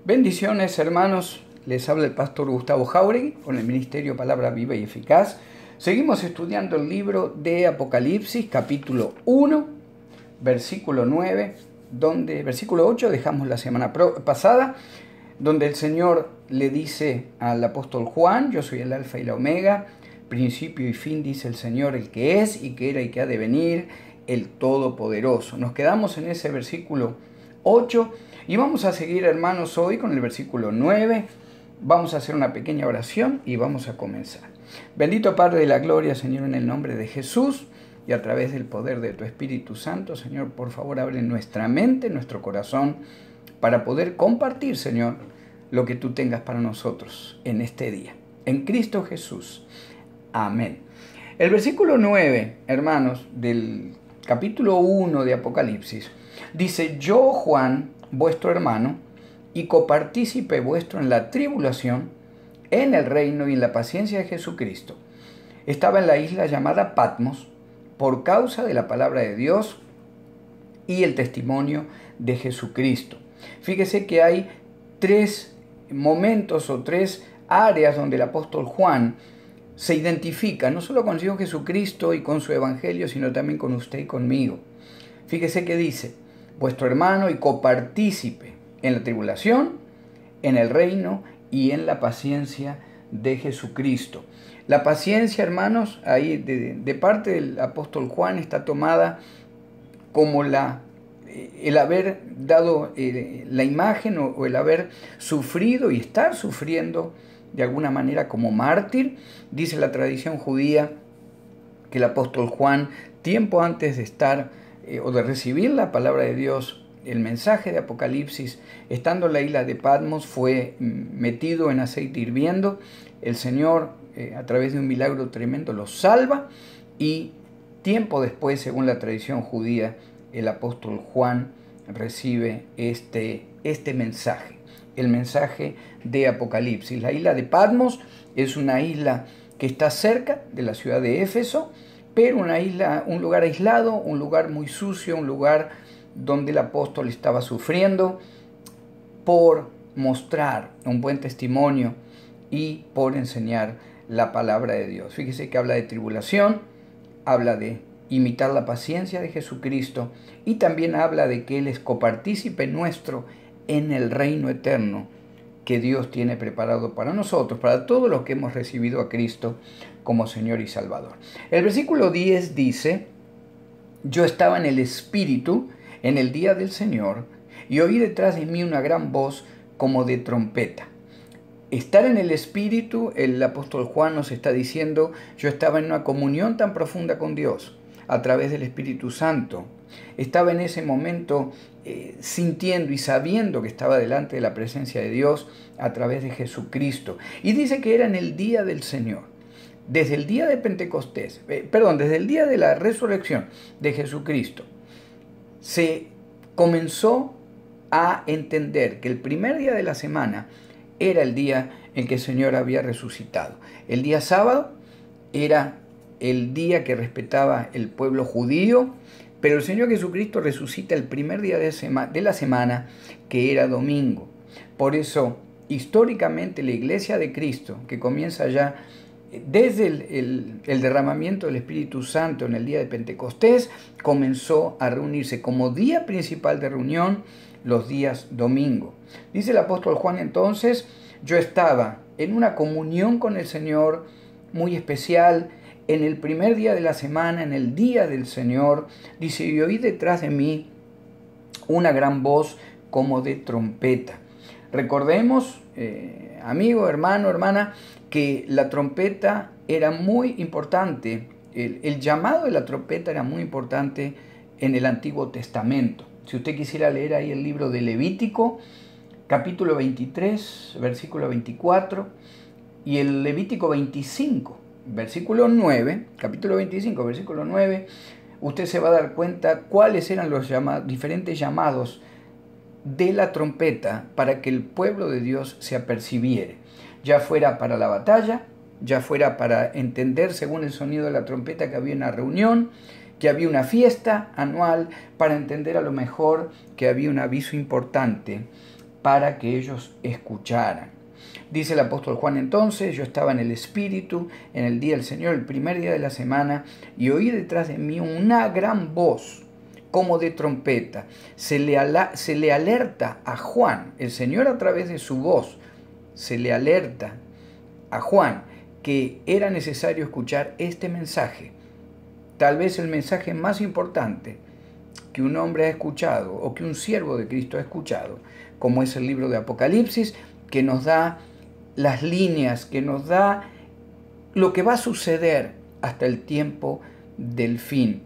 Bendiciones, hermanos. Les habla el pastor Gustavo Jáuregui con el Ministerio Palabra Viva y Eficaz. Seguimos estudiando el libro de Apocalipsis, capítulo 1, versículo 9, versículo 8 dejamos la semana pasada, donde el Señor le dice al apóstol Juan: yo soy el alfa y la omega, principio y fin, dice el Señor, el que es y que era y que ha de venir, el Todopoderoso. Nos quedamos en ese versículo 8 y vamos a seguir, hermanos, hoy con el versículo 9. Vamos a hacer una pequeña oración y vamos a comenzar. Bendito Padre de la gloria, Señor, en el nombre de Jesús y a través del poder de tu Espíritu Santo, Señor, por favor, abre nuestra mente, nuestro corazón, para poder compartir, Señor, lo que tú tengas para nosotros en este día. En Cristo Jesús. Amén. El versículo 9, hermanos, del capítulo 1 de Apocalipsis, dice: yo, Juan, vuestro hermano, y copartícipe vuestro en la tribulación, en el reino y en la paciencia de Jesucristo, estaba en la isla llamada Patmos, por causa de la palabra de Dios y el testimonio de Jesucristo. Fíjese que hay tres momentos o tres áreas donde el apóstol Juan se identifica, no solo con el Señor Jesucristo y con su evangelio, sino también con usted y conmigo. Fíjese que dice: vuestro hermano y copartícipe en la tribulación, en el reino y en la paciencia de Jesucristo. La paciencia, hermanos, ahí de parte del apóstol Juan está tomada como el haber dado la imagen o el haber sufrido y estar sufriendo de alguna manera como mártir. Dice la tradición judía que el apóstol Juan, tiempo antes de estar o de recibir la palabra de Dios, el mensaje de Apocalipsis, estando en la isla de Patmos, fue metido en aceite hirviendo. El Señor, a través de un milagro tremendo, lo salva, y tiempo después, según la tradición judía, el apóstol Juan recibe este mensaje, el mensaje de Apocalipsis. La isla de Patmos es una isla que está cerca de la ciudad de Éfeso, pero una isla, un lugar aislado, un lugar muy sucio, un lugar donde el apóstol estaba sufriendo por mostrar un buen testimonio y por enseñar la palabra de Dios. Fíjese que habla de tribulación, habla de imitar la paciencia de Jesucristo y también habla de que Él es copartícipe nuestro en el reino eterno que Dios tiene preparado para nosotros, para todos los que hemos recibido a Cristo como Señor y Salvador. El versículo 10 dice: yo estaba en el Espíritu en el día del Señor, y oí detrás de mí una gran voz como de trompeta. Estar en el Espíritu, el apóstol Juan nos está diciendo: yo estaba en una comunión tan profunda con Dios a través del Espíritu Santo. Estaba en ese momento sintiendo y sabiendo que estaba delante de la presencia de Dios a través de Jesucristo. Y dice que era en el día del Señor. Desde el día de Pentecostés, desde el día de la resurrección de Jesucristo, se comenzó a entender que el primer día de la semana era el día en que el Señor había resucitado. El día sábado era el día que respetaba el pueblo judío, pero el Señor Jesucristo resucita el primer día de la semana, que era domingo. Por eso, históricamente, la Iglesia de Cristo, que comienza ya desde el derramamiento del Espíritu Santo en el día de Pentecostés, comenzó a reunirse como día principal de reunión los días domingo. Dice el apóstol Juan entonces: yo estaba en una comunión con el Señor muy especial en el primer día de la semana, en el día del Señor. Dice: y oí detrás de mí una gran voz como de trompeta. Recordemos, amigo, hermano, hermana, que la trompeta era muy importante. El llamado de la trompeta era muy importante en el Antiguo Testamento. Si usted quisiera leer ahí el libro de Levítico, capítulo 23, versículo 24, y el Levítico 25, versículo 9, capítulo 25, versículo 9, usted se va a dar cuenta cuáles eran los diferentes llamados de la trompeta para que el pueblo de Dios se apercibiere, ya fuera para la batalla, ya fuera para entender según el sonido de la trompeta que había una reunión, que había una fiesta anual, para entender a lo mejor que había un aviso importante para que ellos escucharan. Dice el apóstol Juan entonces: yo estaba en el Espíritu en el día del Señor, el primer día de la semana, y oí detrás de mí una gran voz como de trompeta. Se le alerta a Juan, el Señor a través de su voz, se le alerta a Juan que era necesario escuchar este mensaje, tal vez el mensaje más importante que un hombre ha escuchado o que un siervo de Cristo ha escuchado, como es el libro de Apocalipsis, que nos da las líneas, que nos da lo que va a suceder hasta el tiempo del fin.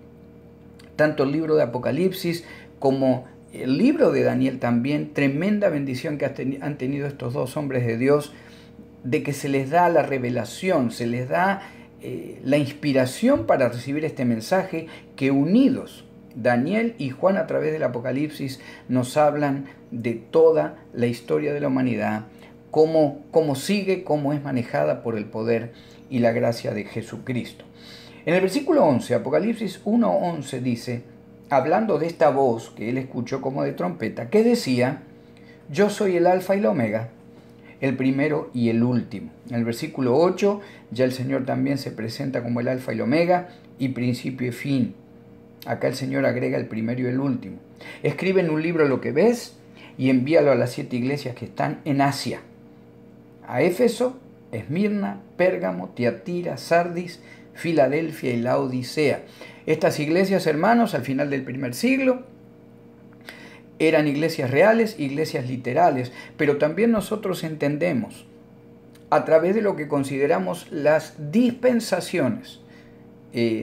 Tanto el libro de Apocalipsis como el libro de Daniel también, tremenda bendición que han tenido estos dos hombres de Dios, de que se les da la revelación, se les da la inspiración para recibir este mensaje, que unidos, Daniel y Juan a través del Apocalipsis nos hablan de toda la historia de la humanidad, cómo sigue, cómo es manejada por el poder y la gracia de Jesucristo. En el versículo 11, Apocalipsis 1:11 dice, hablando de esta voz que él escuchó como de trompeta, que decía: yo soy el Alfa y la Omega, el primero y el último. En el versículo 8 ya el Señor también se presenta como el Alfa y el Omega, y principio y fin. Acá el Señor agrega el primero y el último. Escribe en un libro lo que ves y envíalo a las 7 iglesias que están en Asia: a Éfeso, Esmirna, Pérgamo, Tiatira, Sardis, Filadelfia y Laodicea. Estas iglesias, hermanos, al final del primer siglo, eran iglesias reales, iglesias literales, pero también nosotros entendemos, a través de lo que consideramos las dispensaciones,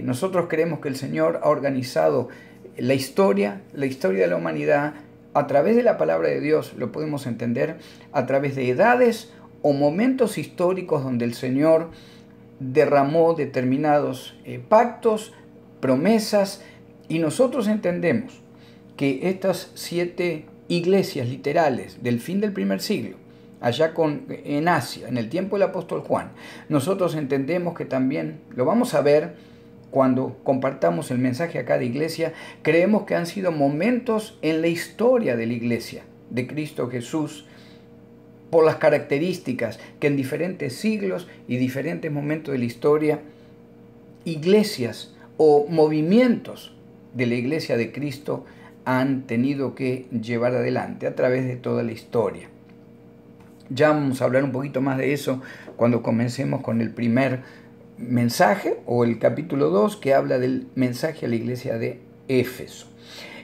nosotros creemos que el Señor ha organizado la historia de la humanidad a través de la palabra de Dios. Lo podemos entender a través de edades o momentos históricos donde el Señor derramó determinados pactos, promesas, y nosotros entendemos que estas 7 iglesias literales del fin del primer siglo, allá en Asia, en el tiempo del apóstol Juan, nosotros entendemos que también, lo vamos a ver cuando compartamos el mensaje a cada iglesia, creemos que han sido momentos en la historia de la iglesia de Cristo Jesús, por las características que en diferentes siglos y diferentes momentos de la historia, iglesias o movimientos de la iglesia de Cristo han tenido que llevar adelante a través de toda la historia. Ya vamos a hablar un poquito más de eso cuando comencemos con el primer mensaje, o el capítulo 2, que habla del mensaje a la iglesia de Éfeso.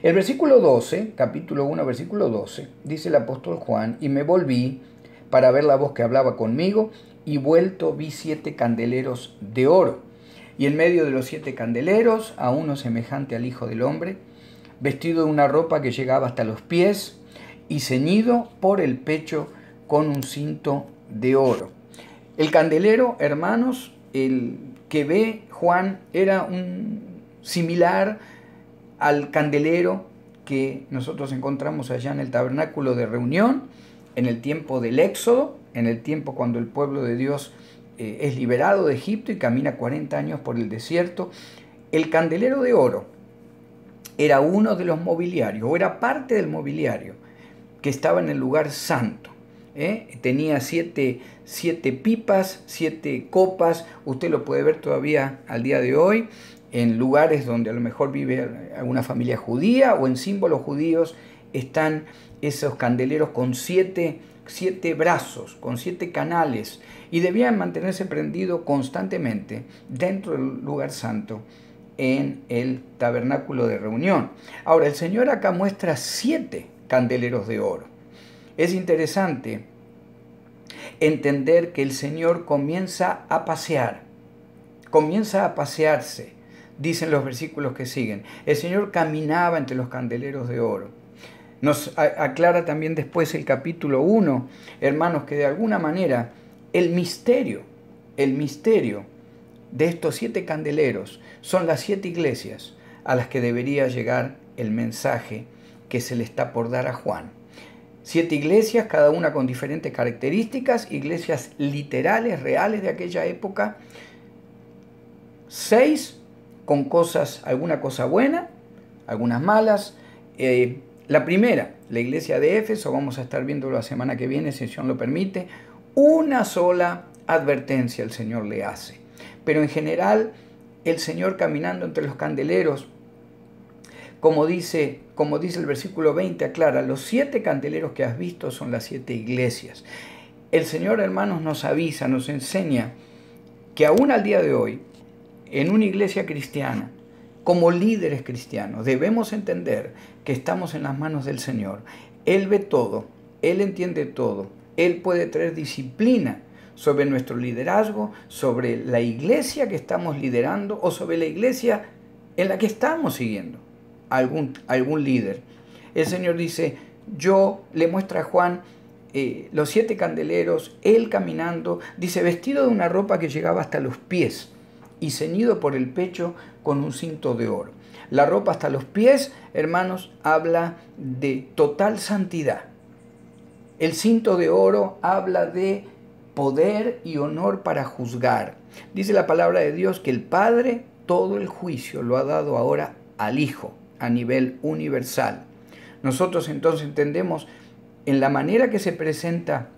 El versículo 12, capítulo 1, versículo 12, dice el apóstol Juan: y me volví para ver la voz que hablaba conmigo, y vuelto vi 7 candeleros de oro, y en medio de los 7 candeleros a uno semejante al Hijo del Hombre, vestido de una ropa que llegaba hasta los pies, y ceñido por el pecho con un cinto de oro. El candelero, hermanos, el que ve Juan, era similar al candelero que nosotros encontramos allá en el tabernáculo de reunión, en el tiempo del Éxodo, en el tiempo cuando el pueblo de Dios es liberado de Egipto y camina 40 años por el desierto. El candelero de oro era uno de los mobiliarios, o era parte del mobiliario que estaba en el lugar santo. Tenía 7 pipas, 7 copas. Usted lo puede ver todavía al día de hoy en lugares donde a lo mejor vive alguna familia judía, o en símbolos judíos están esos candeleros con 7 brazos, con 7 canales, y debían mantenerse prendidos constantemente dentro del lugar santo, en el tabernáculo de reunión. Ahora, el Señor acá muestra 7 candeleros de oro. Es interesante entender que el Señor comienza a pasearse, dicen los versículos que siguen. El Señor caminaba entre los candeleros de oro. Nos aclara también después el capítulo 1, hermanos, que de alguna manera el misterio de estos 7 candeleros son las 7 iglesias a las que debería llegar el mensaje que se le está por dar a Juan. 7 iglesias, cada una con diferentes características, iglesias literales, reales de aquella época. 6 con alguna cosa buena, algunas malas, La primera, la iglesia de Éfeso, vamos a estar viendo la semana que viene, si el Señor lo permite, una sola advertencia el Señor le hace. Pero en general, el Señor caminando entre los candeleros, como dice el versículo 20, aclara, los 7 candeleros que has visto son las 7 iglesias. El Señor, hermanos, nos avisa, nos enseña que aún al día de hoy, en una iglesia cristiana, como líderes cristianos, debemos entender que estamos en las manos del Señor. Él ve todo, Él entiende todo, Él puede traer disciplina sobre nuestro liderazgo, sobre la iglesia que estamos liderando o sobre la iglesia en la que estamos siguiendo algún líder. El Señor dice, yo le muestra a Juan los 7 candeleros, él caminando, dice, vestido de una ropa que llegaba hasta los pies y ceñido por el pecho con un cinto de oro. La ropa hasta los pies, hermanos, habla de total santidad. El cinto de oro habla de poder y honor para juzgar. Dice la palabra de Dios que el Padre todo el juicio lo ha dado ahora al Hijo a nivel universal. Nosotros entonces entendemos en la manera que se presenta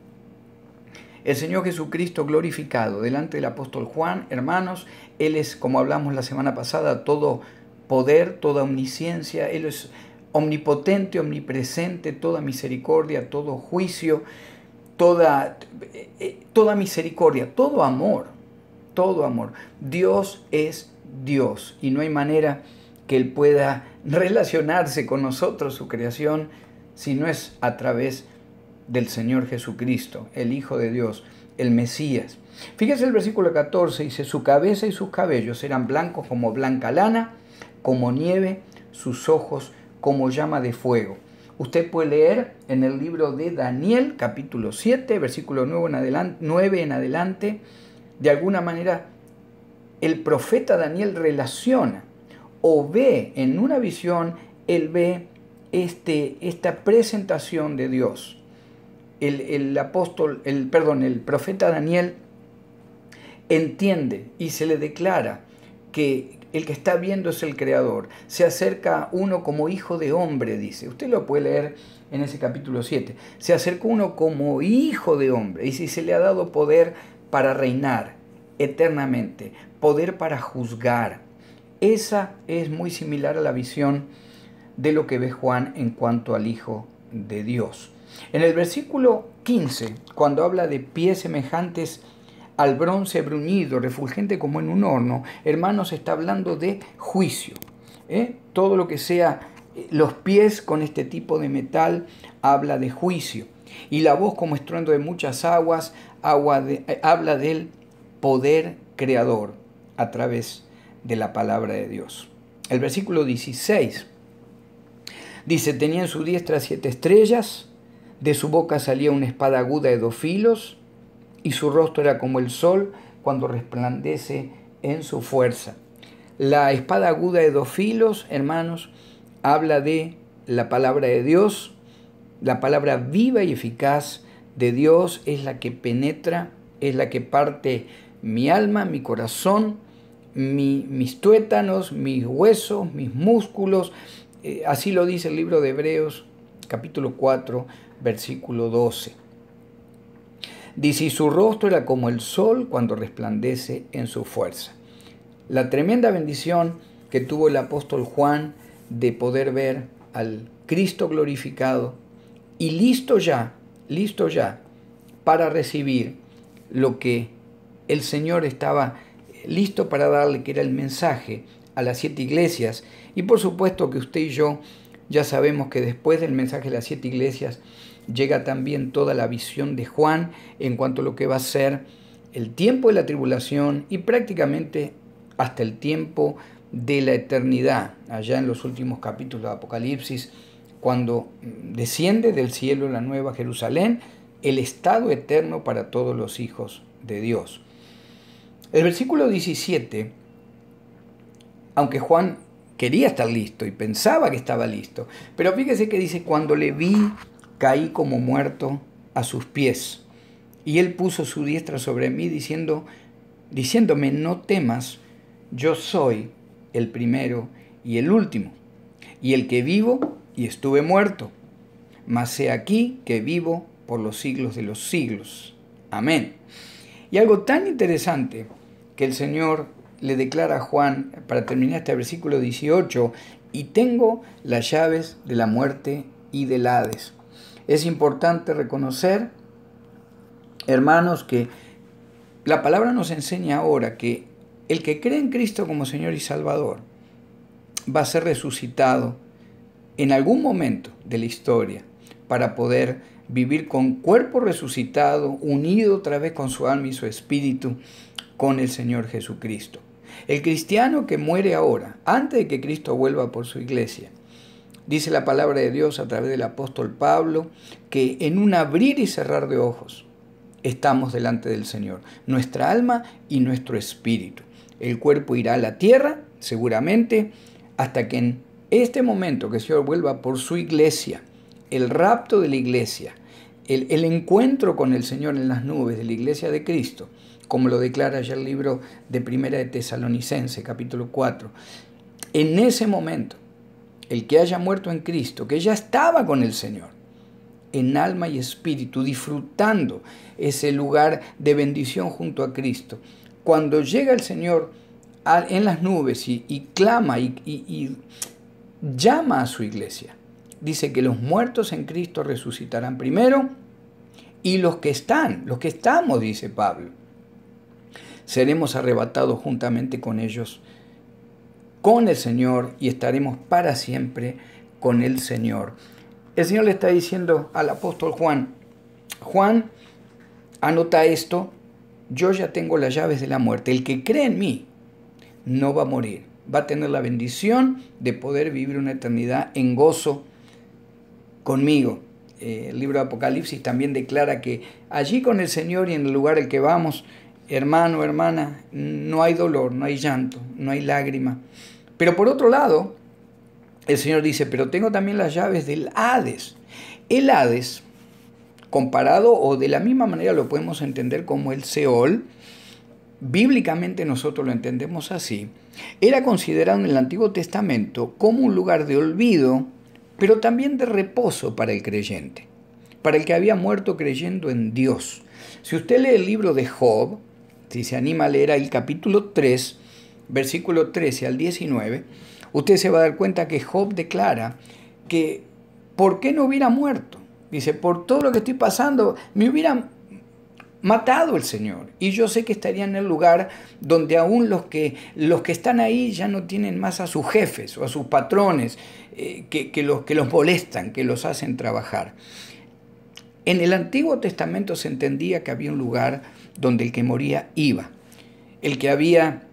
el Señor Jesucristo glorificado delante del apóstol Juan, hermanos, Él es, como hablamos la semana pasada, todo poder, toda omnisciencia, Él es omnipotente, omnipresente, toda misericordia, todo juicio, toda misericordia, todo amor, todo amor. Dios es Dios y no hay manera que Él pueda relacionarse con nosotros, su creación, si no es a través del Señor Jesucristo, el Hijo de Dios, el Mesías. Fíjese el versículo 14, dice, su cabeza y sus cabellos eran blancos como blanca lana, como nieve, sus ojos como llama de fuego. Usted puede leer en el libro de Daniel, capítulo 7, versículo 9 en adelante, de alguna manera el profeta Daniel relaciona o ve en una visión, él ve esta presentación de Dios. El profeta Daniel entiende y se le declara que el que está viendo es el Creador. Se acerca uno como hijo de hombre, dice. Usted lo puede leer en ese capítulo 7. Se acerca uno como hijo de hombre y si se le ha dado poder para reinar eternamente, poder para juzgar. Esa es muy similar a la visión de lo que ve Juan en cuanto al Hijo de Dios. En el versículo 15, cuando habla de pies semejantes al bronce bruñido, refulgente como en un horno, hermanos, está hablando de juicio. Todo lo que sea los pies con este tipo de metal habla de juicio. Y la voz como estruendo de muchas aguas habla del poder creador a través de la palabra de Dios. El versículo 16 dice, tenía en su diestra 7 estrellas, de su boca salía una espada aguda de 2 filos, y su rostro era como el sol cuando resplandece en su fuerza. La espada aguda de 2 filos, hermanos, habla de la palabra de Dios. La palabra viva y eficaz de Dios es la que penetra, es la que parte mi alma, mi corazón, mis tuétanos, mis huesos, mis músculos. Así lo dice el libro de Hebreos, capítulo 4, versículo 12. Dice, y su rostro era como el sol cuando resplandece en su fuerza. La tremenda bendición que tuvo el apóstol Juan de poder ver al Cristo glorificado y listo ya para recibir lo que el Señor estaba listo para darle, que era el mensaje a las 7 iglesias. Y por supuesto que usted y yo ya sabemos que después del mensaje de las 7 iglesias llega también toda la visión de Juan en cuanto a lo que va a ser el tiempo de la tribulación y prácticamente hasta el tiempo de la eternidad, allá en los últimos capítulos de Apocalipsis, cuando desciende del cielo la nueva Jerusalén, el estado eterno para todos los hijos de Dios. El versículo 17, aunque Juan quería estar listo y pensaba que estaba listo, pero fíjese que dice, cuando le vi, caí como muerto a sus pies, y él puso su diestra sobre mí, diciéndome, no temas, yo soy el primero y el último, y el que vivo y estuve muerto, mas he aquí que vivo por los siglos de los siglos. Amén. Y algo tan interesante que el Señor le declara a Juan, para terminar este versículo 18, y tengo las llaves de la muerte y del Hades. Es importante reconocer, hermanos, que la palabra nos enseña ahora que el que cree en Cristo como Señor y Salvador va a ser resucitado en algún momento de la historia para poder vivir con cuerpo resucitado, unido otra vez con su alma y su espíritu con el Señor Jesucristo. El cristiano que muere ahora, antes de que Cristo vuelva por su iglesia, dice la palabra de Dios a través del apóstol Pablo, que en un abrir y cerrar de ojos estamos delante del Señor, nuestra alma y nuestro espíritu. El cuerpo irá a la tierra, seguramente, hasta que en este momento que el Señor vuelva por su iglesia, el rapto de la iglesia, el encuentro con el Señor en las nubes de la iglesia de Cristo, como lo declara ya el libro de Primera de Tesalonicenses, capítulo 4. En ese momento, el que haya muerto en Cristo, que ya estaba con el Señor, en alma y espíritu, disfrutando ese lugar de bendición junto a Cristo, cuando llega el Señor en las nubes y clama y llama a su iglesia, dice que los muertos en Cristo resucitarán primero y los que estamos, dice Pablo, seremos arrebatados juntamente con ellos, con el Señor, y estaremos para siempre con el Señor. El Señor le está diciendo al apóstol Juan, Juan, anota esto, yo ya tengo las llaves de la muerte. El que cree en mí no va a morir, va a tener la bendición de poder vivir una eternidad en gozo conmigo. El libro de Apocalipsis también declara que allí con el Señor y en el lugar al que vamos, hermano, hermana, no hay dolor, no hay llanto, no hay lágrima. Pero por otro lado, el Señor dice, pero tengo también las llaves del Hades. El Hades, comparado o de la misma manera lo podemos entender como el Seol, bíblicamente nosotros lo entendemos así, era considerado en el Antiguo Testamento como un lugar de olvido, pero también de reposo para el creyente, para el que había muerto creyendo en Dios. Si usted lee el libro de Job, si se anima a leer el capítulo 3, versículo 13 al 19, usted se va a dar cuenta que Job declara que ¿por qué no hubiera muerto? Dice, por todo lo que estoy pasando, me hubiera matado el Señor. Y yo sé que estaría en el lugar donde aún los que están ahí ya no tienen más a sus jefes o a sus patrones que los molestan, que los hacen trabajar. En el Antiguo Testamento se entendía que había un lugar donde el que moría iba. El que había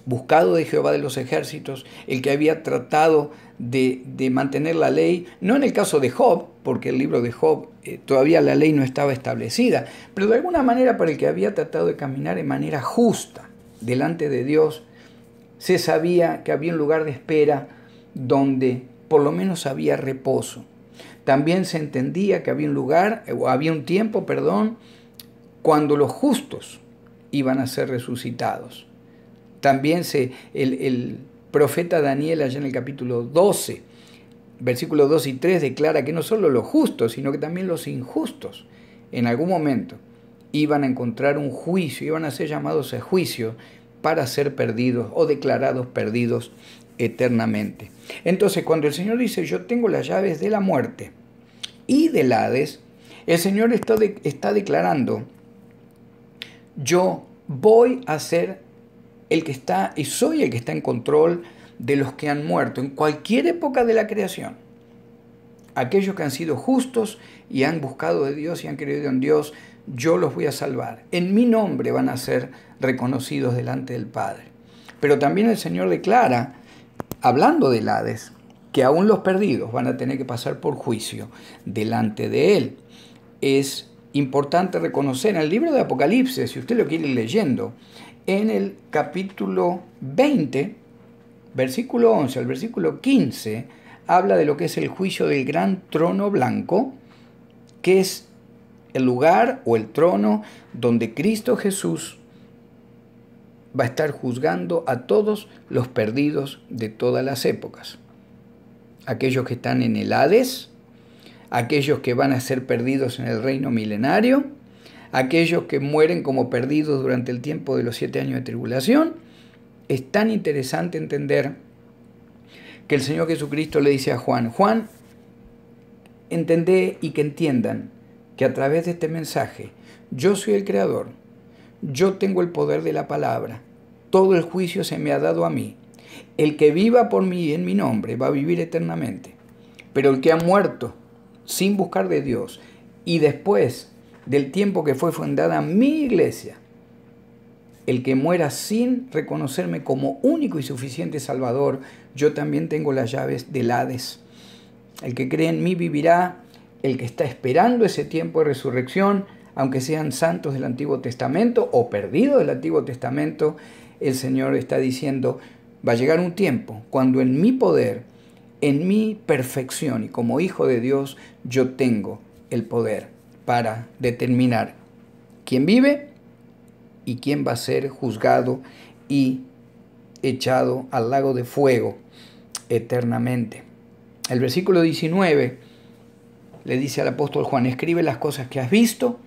buscado de Jehová de los ejércitos, el que había tratado de mantener la ley, no en el caso de Job, porque el libro de Job todavía la ley no estaba establecida, pero de alguna manera para el que había tratado de caminar de manera justa delante de Dios, se sabía que había un lugar de espera donde por lo menos había reposo. También se entendía que había un lugar, o había un tiempo, cuando los justos iban a ser resucitados. También el profeta Daniel, allá en el capítulo 12, versículos 2 y 3, declara que no solo los justos, sino que también los injustos, en algún momento, iban a encontrar un juicio, iban a ser llamados a juicio para ser perdidos o declarados perdidos eternamente. Entonces, cuando el Señor dice, yo tengo las llaves de la muerte y del Hades, el Señor está declarando, yo voy a ser el que está, y soy el que está en control de los que han muerto en cualquier época de la creación. Aquellos que han sido justos y han buscado de Dios y han creído en Dios, yo los voy a salvar. En mi nombre van a ser reconocidos delante del Padre. Pero también el Señor declara, hablando del Hades, que aún los perdidos van a tener que pasar por juicio delante de Él. Es importante reconocer en el libro de Apocalipsis, si usted lo quiere ir leyendo, en el capítulo 20, versículo 11 al versículo 15, habla de lo que es el juicio del gran trono blanco, que es el lugar o el trono donde Cristo Jesús va a estar juzgando a todos los perdidos de todas las épocas. aquellos que están en el Hades, aquellos que van a ser perdidos en el reino milenario, aquellos que mueren como perdidos durante el tiempo de los 7 años de tribulación. Es tan interesante entender que el Señor Jesucristo le dice a Juan, Juan, entendé y que entiendan que a través de este mensaje yo soy el Creador, yo tengo el poder de la palabra, todo el juicio se me ha dado a mí. El que viva por mí en mi nombre va a vivir eternamente, pero el que ha muerto sin buscar de Dios y después del tiempo que fue fundada mi iglesia, el que muera sin reconocerme como único y suficiente Salvador, yo también tengo las llaves del Hades. El que cree en mí vivirá, el que está esperando ese tiempo de resurrección, aunque sean santos del Antiguo Testamento o perdidos del Antiguo Testamento, el Señor está diciendo, va a llegar un tiempo cuando en mi poder, en mi perfección y como hijo de Dios, yo tengo el poder para determinar quién vive y quién va a ser juzgado y echado al lago de fuego eternamente. El versículo 19 le dice al apóstol Juan, escribe las cosas que has visto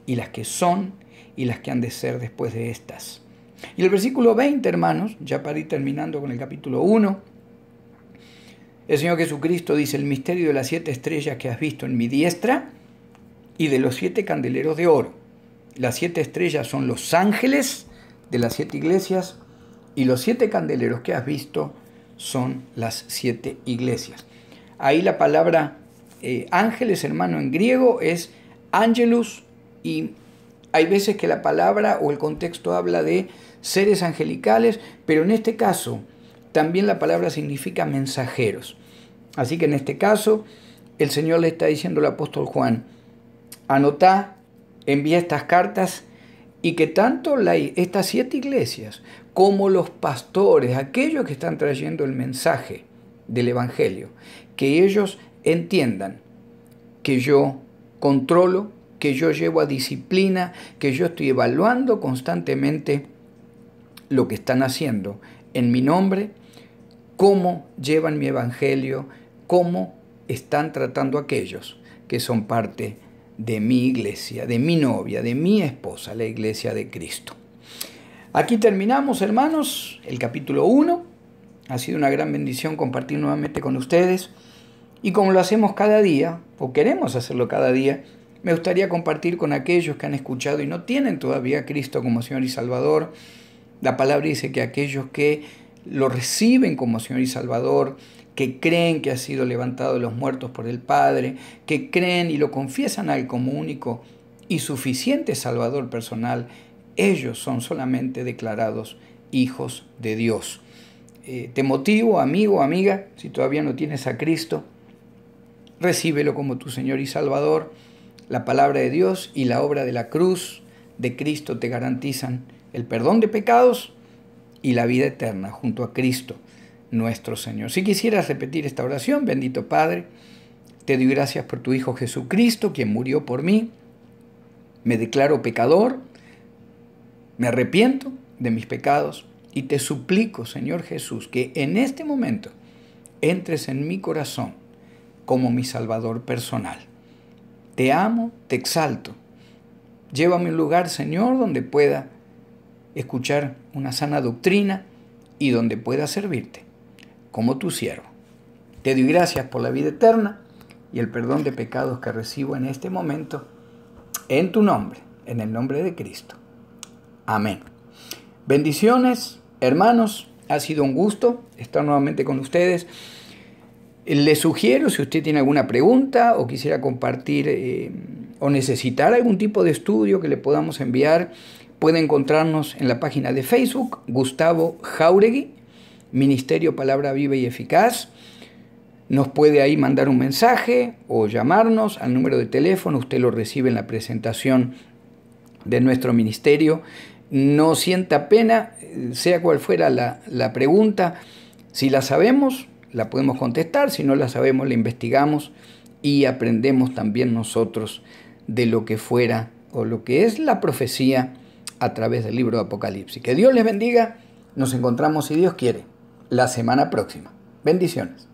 y las que son y las que han de ser después de estas. Y el versículo 20, hermanos, ya para ir terminando con el capítulo 1, el Señor Jesucristo dice, el misterio de las 7 estrellas que has visto en mi diestra y de los 7 candeleros de oro. Las 7 estrellas son los ángeles de las 7 iglesias y los 7 candeleros que has visto son las 7 iglesias. Ahí la palabra ángeles, hermano, en griego es angelus, y hay veces que la palabra o el contexto habla de seres angelicales, pero en este caso también la palabra significa mensajeros. Así que en este caso el Señor le está diciendo al apóstol Juan, anotá, envía estas cartas y que tanto estas 7 iglesias como los pastores, aquellos que están trayendo el mensaje del Evangelio, que ellos entiendan que yo controlo, que yo llevo a disciplina, que yo estoy evaluando constantemente lo que están haciendo en mi nombre, cómo llevan mi Evangelio, cómo están tratando a aquellos que son parte de mi iglesia, de mi novia, de mi esposa, la iglesia de Cristo. Aquí terminamos, hermanos, el capítulo 1. Ha sido una gran bendición compartir nuevamente con ustedes. Y como lo hacemos cada día, o queremos hacerlo cada día, me gustaría compartir con aquellos que han escuchado y no tienen todavía a Cristo como Señor y Salvador. La palabra dice que aquellos que lo reciben como Señor y Salvador, que creen que ha sido levantado de los muertos por el Padre, que creen y lo confiesan a Él como único y suficiente Salvador personal, ellos son solamente declarados hijos de Dios. Te motivo, amigo, amiga, si todavía no tienes a Cristo, recíbelo como tu Señor y Salvador. La palabra de Dios y la obra de la cruz de Cristo te garantizan el perdón de pecados y la vida eterna junto a Cristo nuestro Señor. Si quisieras repetir esta oración, bendito Padre, te doy gracias por tu Hijo Jesucristo, quien murió por mí. Me declaro pecador, me arrepiento de mis pecados y te suplico, Señor Jesús, que en este momento entres en mi corazón como mi Salvador personal. Te amo, te exalto. Llévame a un lugar, Señor, donde pueda escuchar una sana doctrina y donde pueda servirte como tu siervo. Te doy gracias por la vida eterna y el perdón de pecados que recibo en este momento, en tu nombre, en el nombre de Cristo. Amén. Bendiciones, hermanos. Ha sido un gusto estar nuevamente con ustedes. Les sugiero, si usted tiene alguna pregunta o quisiera compartir o necesitar algún tipo de estudio que le podamos enviar, puede encontrarnos en la página de Facebook, Gustavo Jáuregui, Ministerio Palabra Viva y Eficaz. Nos puede ahí mandar un mensaje o llamarnos al número de teléfono. Usted lo recibe en la presentación de nuestro ministerio. No sienta pena, sea cual fuera la pregunta. Si la sabemos, la podemos contestar. Si no la sabemos, la investigamos y aprendemos también nosotros de lo que fuera o lo que es la profecía a través del libro de Apocalipsis. Que Dios les bendiga. Nos encontramos, si Dios quiere, la semana próxima. Bendiciones.